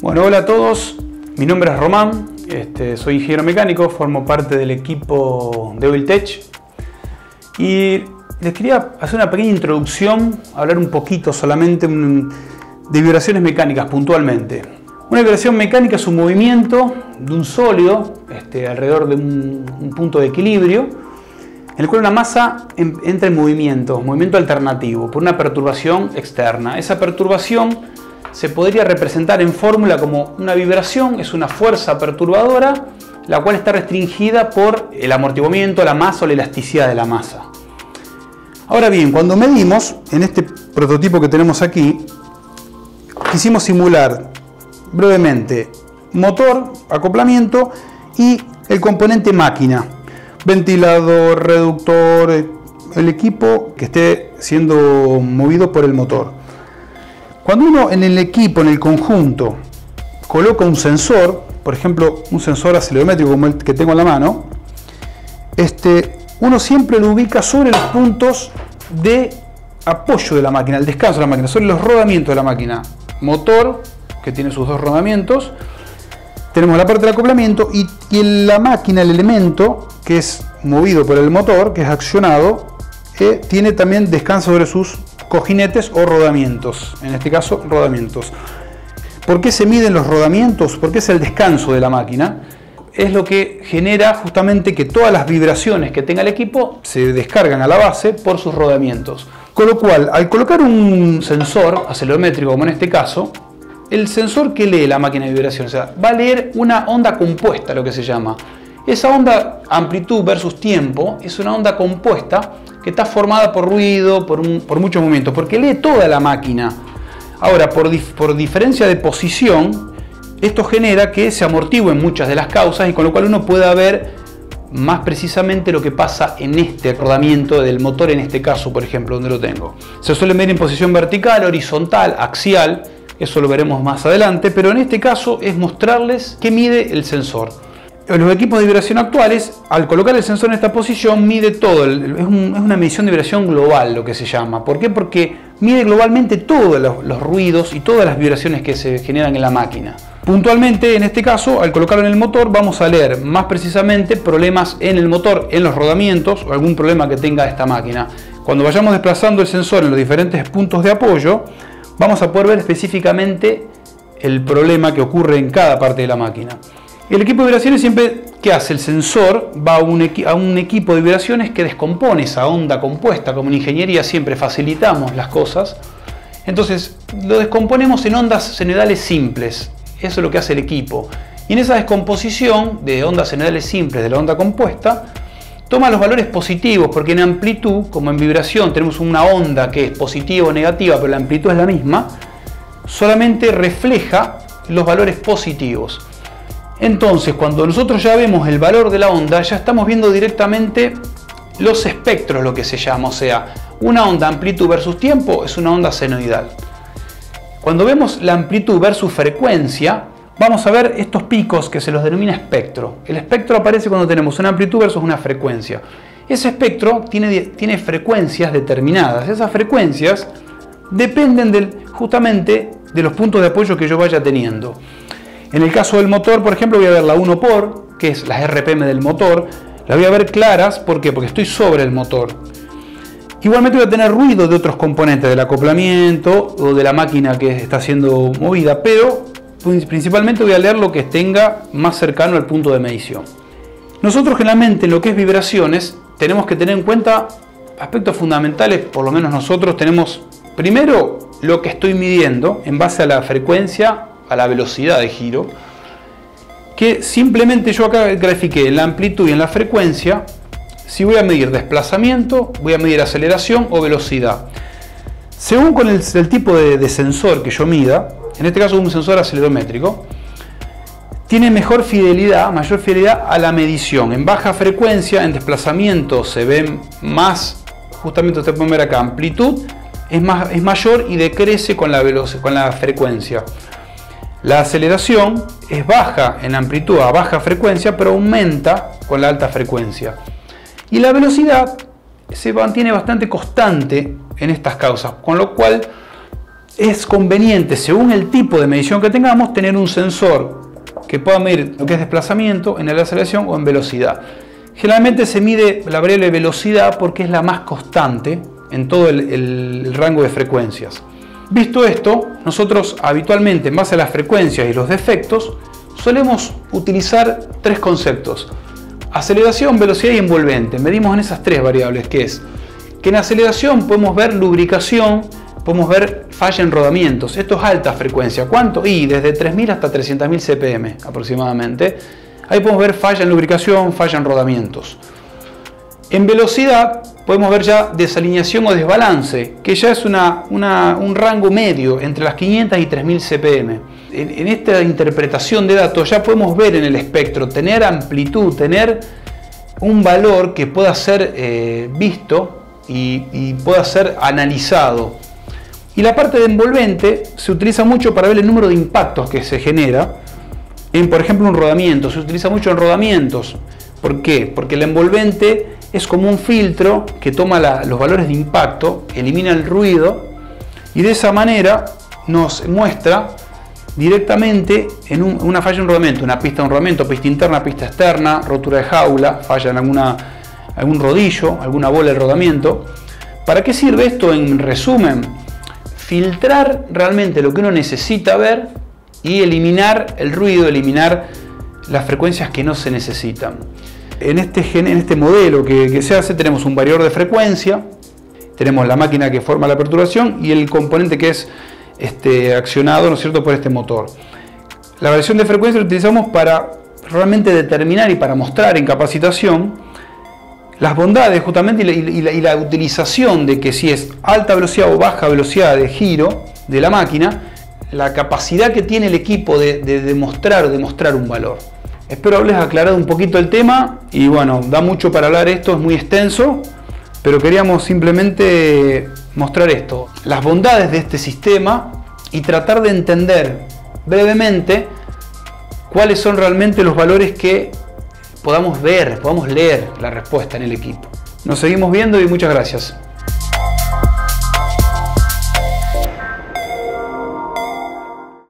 Bueno, hola a todos, mi nombre es Román, soy ingeniero mecánico, formo parte del equipo de Oiltech y les quería hacer una pequeña introducción, hablar un poquito solamente de vibraciones mecánicas puntualmente. Una vibración mecánica es un movimiento de un sólido alrededor de un punto de equilibrio en el cual una masa entra en movimiento alternativo por una perturbación externa. Esa perturbación se podría representar en fórmula como una vibración, es una fuerza perturbadora, la cual está restringida por el amortiguamiento, la masa o la elasticidad de la masa. Ahora bien, cuando medimos, en este prototipo que tenemos aquí, quisimos simular brevemente motor, acoplamiento y el componente máquina, ventilador, reductor, el equipo que esté siendo movido por el motor. Cuando uno en el equipo, en el conjunto, coloca un sensor, por ejemplo un sensor acelerométrico como el que tengo en la mano, uno siempre lo ubica sobre los puntos de apoyo de la máquina, el descanso de la máquina, sobre los rodamientos de la máquina. Motor, que tiene sus dos rodamientos, tenemos la parte del acoplamiento y la máquina, el elemento que es movido por el motor, que es accionado, tiene también descanso sobre sus cojinetes o rodamientos, en este caso rodamientos. ¿Por qué se miden los rodamientos? Porque es el descanso de la máquina. Es lo que genera justamente que todas las vibraciones que tenga el equipo se descargan a la base por sus rodamientos. Con lo cual, al colocar un sensor acelerométrico, como en este caso, el sensor que lee la máquina de vibración, o sea, va a leer una onda compuesta, lo que se llama. Esa onda amplitud versus tiempo es una onda compuesta que está formada por ruido, por muchos movimientos, porque lee toda la máquina. Ahora, por diferencia de posición, esto genera que se amortiguen muchas de las causas y con lo cual uno pueda ver más precisamente lo que pasa en este rodamiento del motor, en este caso, por ejemplo, donde lo tengo. Se suele medir en posición vertical, horizontal, axial, eso lo veremos más adelante, pero en este caso es mostrarles qué mide el sensor. Los equipos de vibración actuales, al colocar el sensor en esta posición, mide todo. Es una medición de vibración global, lo que se llama. ¿Por qué? Porque mide globalmente todos los ruidos y todas las vibraciones que se generan en la máquina. Puntualmente, en este caso, al colocarlo en el motor, vamos a leer más precisamente problemas en el motor, en los rodamientos o algún problema que tenga esta máquina. Cuando vayamos desplazando el sensor en los diferentes puntos de apoyo, vamos a poder ver específicamente el problema que ocurre en cada parte de la máquina. El equipo de vibraciones siempre, ¿qué hace? El sensor va a un equipo de vibraciones que descompone esa onda compuesta. Como en ingeniería siempre facilitamos las cosas. Entonces lo descomponemos en ondas senoidales simples. Eso es lo que hace el equipo. Y en esa descomposición de ondas senoidales simples de la onda compuesta, toma los valores positivos, porque en amplitud, como en vibración, tenemos una onda que es positiva o negativa, pero la amplitud es la misma, solamente refleja los valores positivos. Entonces, cuando nosotros ya vemos el valor de la onda, ya estamos viendo directamente los espectros, lo que se llama. O sea, una onda amplitud versus tiempo es una onda senoidal. Cuando vemos la amplitud versus frecuencia, vamos a ver estos picos que se los denomina espectro. El espectro aparece cuando tenemos una amplitud versus una frecuencia. Ese espectro tiene frecuencias determinadas. Esas frecuencias dependen justamente de los puntos de apoyo que yo vaya teniendo. En el caso del motor, por ejemplo, voy a ver la 1 por, que es las RPM del motor. La voy a ver claras, ¿por qué? Porque estoy sobre el motor. Igualmente voy a tener ruido de otros componentes, del acoplamiento o de la máquina que está siendo movida, pero principalmente voy a leer lo que tenga más cercano al punto de medición. Nosotros generalmente en lo que es vibraciones tenemos que tener en cuenta aspectos fundamentales, por lo menos nosotros tenemos primero lo que estoy midiendo en base a la frecuencia, a la velocidad de giro, que simplemente yo acá grafiqué en la amplitud y en la frecuencia. Si voy a medir desplazamiento, voy a medir aceleración o velocidad. Según con el tipo de sensor que yo mida, en este caso un sensor acelerométrico, tiene mayor fidelidad a la medición. En baja frecuencia, en desplazamiento se ven más, justamente usted puede ver acá, amplitud es mayor y decrece con la frecuencia. La aceleración es baja en amplitud a baja frecuencia, pero aumenta con la alta frecuencia. Y la velocidad se mantiene bastante constante en estas causas, con lo cual es conveniente, según el tipo de medición que tengamos, tener un sensor que pueda medir lo que es desplazamiento en la aceleración o en velocidad. Generalmente se mide la variable velocidad porque es la más constante en todo el rango de frecuencias. Visto esto, nosotros habitualmente, en base a las frecuencias y los defectos, solemos utilizar tres conceptos: aceleración, velocidad y envolvente. Medimos en esas tres variables, que es que en aceleración podemos ver lubricación, podemos ver falla en rodamientos. Esto es alta frecuencia. ¿Cuánto? Y desde 3000 hasta 300.000 CPM aproximadamente. Ahí podemos ver falla en lubricación, falla en rodamientos. En velocidad podemos ver ya desalineación o desbalance, que ya es un rango medio entre las 500 y 3000 CPM. En esta interpretación de datos ya podemos ver en el espectro, tener amplitud, tener un valor que pueda ser visto y pueda ser analizado. Y la parte de envolvente se utiliza mucho para ver el número de impactos que se genera en, por ejemplo, un rodamiento. Se utiliza mucho en rodamientos. ¿Por qué? Porque el envolvente es como un filtro que toma los valores de impacto, elimina el ruido y de esa manera nos muestra directamente en una falla en un rodamiento, una pista de un rodamiento, pista interna, pista externa, rotura de jaula, falla en algún rodillo, alguna bola del rodamiento. ¿Para qué sirve esto? En resumen, filtrar realmente lo que uno necesita ver y eliminar el ruido, eliminar las frecuencias que no se necesitan. En este modelo que se hace tenemos un variador de frecuencia, tenemos la máquina que forma la perturbación y el componente que es accionado, ¿no es cierto?, por este motor. La variación de frecuencia la utilizamos para realmente determinar y para mostrar en capacitación las bondades justamente y la utilización de que si es alta velocidad o baja velocidad de giro de la máquina, la capacidad que tiene el equipo de demostrar un valor. Espero haberles aclarado un poquito el tema y bueno, da mucho para hablar esto, es muy extenso, pero queríamos simplemente mostrar esto, las bondades de este sistema y tratar de entender brevemente cuáles son realmente los valores que podamos ver, podamos leer la respuesta en el equipo. Nos seguimos viendo y muchas gracias.